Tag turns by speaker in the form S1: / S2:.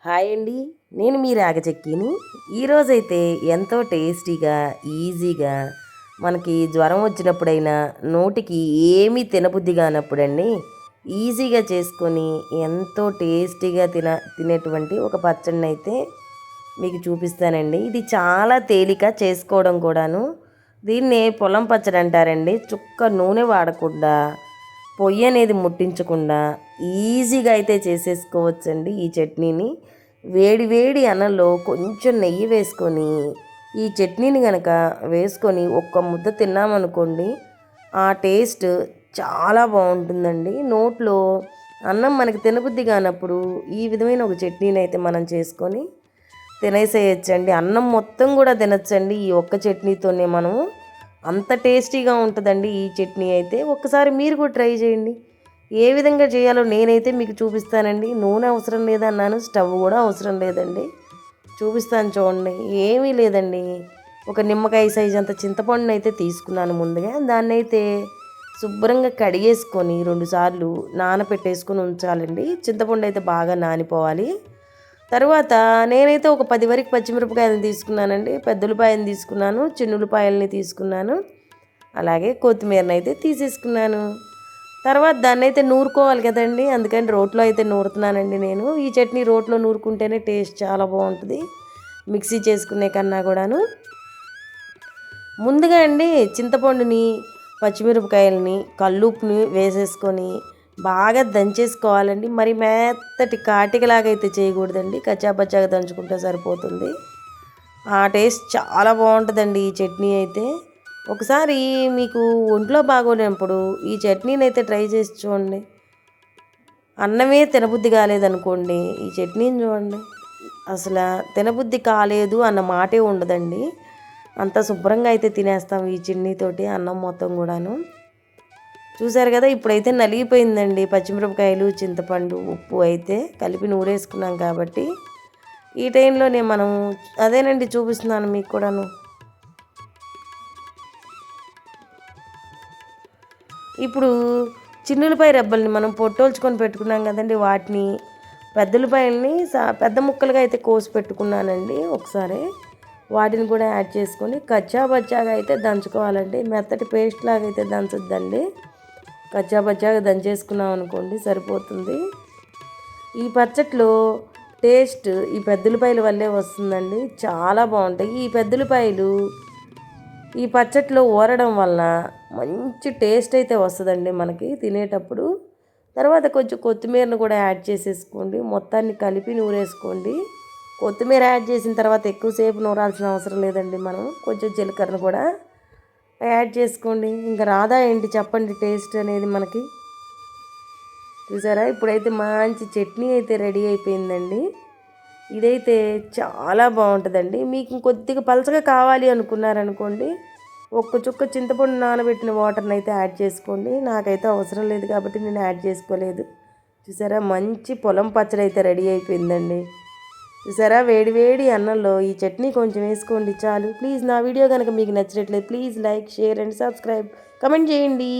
S1: Hi అండి, నేను మీ రాగచెక్కిని. ఈరోజైతే ఎంతో టేస్టీగా ఈజీగా మనకి జ్వరం వచ్చినప్పుడైనా నోటికి ఏమీ తినబుద్ధి కానప్పుడండి ఈజీగా చేసుకొని ఎంతో టేస్టీగా తినేటువంటి ఒక పచ్చడిని అయితే మీకు చూపిస్తానండి. ఇది చాలా తేలిక చేసుకోవడం కూడాను. దీన్నే పొలం పచ్చడి అంటారండి. చుక్క నూనె వాడకుండా, పొయ్యి అనేది ముట్టించకుండా ఈజీగా అయితే చేసేసుకోవచ్చండి ఈ చట్నీని. వేడి వేడి అన్నంలో కొంచెం నెయ్యి వేసుకొని ఈ చట్నీని కనుక వేసుకొని ఒక్క ముద్ద తిన్నామనుకోండి, ఆ టేస్ట్ చాలా బాగుంటుందండి. నోట్లో అన్నం మనకి తినబుద్ధి కానప్పుడు ఈ విధమైన ఒక చట్నీని అయితే మనం చేసుకొని తినేసేయచ్చండి. అన్నం మొత్తం కూడా తినచ్చండి ఈ ఒక్క చట్నీతోనే మనము. అంత టేస్టీగా ఉంటుందండి ఈ చట్నీ అయితే. ఒక్కసారి మీరు కూడా ట్రై చేయండి. ఏ విధంగా చేయాలో నేనైతే మీకు చూపిస్తానండి. నూనె అవసరం లేదన్నాను, స్టవ్ కూడా అవసరం లేదండి. చూపిస్తాను చూడండి. ఏమీ లేదండి, ఒక నిమ్మకాయ సైజు అంత చింతపండుని అయితే తీసుకున్నాను ముందుగా. దాన్ని అయితే శుభ్రంగా కడిగేసుకొని 2 సార్లు నానపెట్టేసుకొని ఉంచాలండి. చింతపండు అయితే బాగా నానిపోవాలి. తర్వాత నేనైతే ఒక 10 వరకు పచ్చిమిరపకాయలను తీసుకున్నానండి. పెద్దలపాయలను తీసుకున్నాను, చిన్నులపాయలని తీసుకున్నాను, అలాగే కొత్తిమీరని అయితే తీసేసుకున్నాను. తర్వాత దాన్ని అయితే నూరుకోవాలి కదండి, అందుకని రోట్లో అయితే నూరుతున్నానండి నేను. ఈ చట్నీ రోట్లో నూరుకుంటేనే టేస్ట్ చాలా బాగుంటుంది మిక్సీ చేసుకునే కన్నా కూడాను. ముందుగా అండి చింతపండుని, పచ్చిమిరపకాయలని, కల్లుప్పుని వేసేసుకొని బాగా దంచేసుకోవాలండి. మరి మెత్తటి కాటికలాగా అయితే చేయకూడదండి, కచ్చాపచ్చాగా దంచుకుంటే సరిపోతుంది. ఆ టేస్ట్ చాలా బాగుంటుందండి ఈ చట్నీ అయితే. ఒకసారి మీకు ఒంట్లో బాగోలేనప్పుడు ఈ చట్నీని అయితే ట్రై చేసి చూడండి. అన్నమే తినబుద్ధి కాలేదనుకోండి, ఈ చట్నీని చూడండి, అసలు తినబుద్ధి కాలేదు అన్న మాటే ఉండదండి. అంత శుభ్రంగా అయితే తినేస్తాం ఈ చట్నీతోటి అన్నం మొత్తం కూడాను. చూసారు కదా, ఇప్పుడైతే నలిగిపోయిందండి. పచ్చిమిరపకాయలు, చింతపండు, ఉప్పు అయితే కలిపి నూరేసుకున్నాం కాబట్టి ఈ టైంలోనే మనం అదేనండి చూపిస్తున్నాను మీకు కూడాను. ఇప్పుడు చిన్నులపాయ రెబ్బల్ని మనం పొట్టోల్చుకొని పెట్టుకున్నాం కదండి, వాటిని పెద్దలపాయల్ని పెద్ద ముక్కలుగా అయితే కోసి పెట్టుకున్నానండి. ఒకసారి వాటిని కూడా యాడ్ చేసుకొని కచ్చాబచ్చాగా అయితే దంచుకోవాలండి. మెత్తటి పేస్ట్ లాగా అయితే దంచొద్దండి, కచ్చాబచ్చాగా దంచేసుకున్నాం అనుకోండి సరిపోతుంది. ఈ పచ్చట్లో టేస్ట్ ఈ పెద్దలపాయల వల్లే వస్తుందండి, చాలా బాగుంటాయి ఈ పెద్దలపాయలు. ఈ పచ్చట్లో ఊరడం వలన మంచి టేస్ట్ అయితే వస్తుందండి మనకి తినేటప్పుడు. తర్వాత కొంచెం కొత్తిమీరను కూడా యాడ్ చేసేసుకోండి, మొత్తాన్ని కలిపి నూరేసుకోండి. కొత్తిమీర యాడ్ చేసిన తర్వాత ఎక్కువసేపు నూరాల్సిన అవసరం లేదండి. మనం కొంచెం జీలకర్రను కూడా యాడ్ చేసుకోండి. ఇంకా రాదా ఏంటి చెప్పండి టేస్ట్ అనేది మనకి. చూసారా, ఇప్పుడైతే మంచి చట్నీ అయితే రెడీ అయిపోయిందండి. ఇదైతే చాలా బాగుంటుందండి. మీకు కొద్దిగా పలచగా కావాలి అనుకున్నారనుకోండి, ఒక్క చుక్క చింతపండు నానబెట్టిన వాటర్ని అయితే యాడ్ చేసుకోండి. నాకైతే అవసరం లేదు కాబట్టి నేను యాడ్ చేసుకోలేదు. చూసారా, మంచి పొలం పచ్చడి అయితే రెడీ అయిపోయిందండి. చూసారా, వేడి వేడి అన్నంలో ఈ చట్నీ కొంచెం వేసుకోండి చాలు. ప్లీజ్ నా వీడియో కనుక మీకు నచ్చినట్లయితే please like, share and subscribe, comment చేయండి.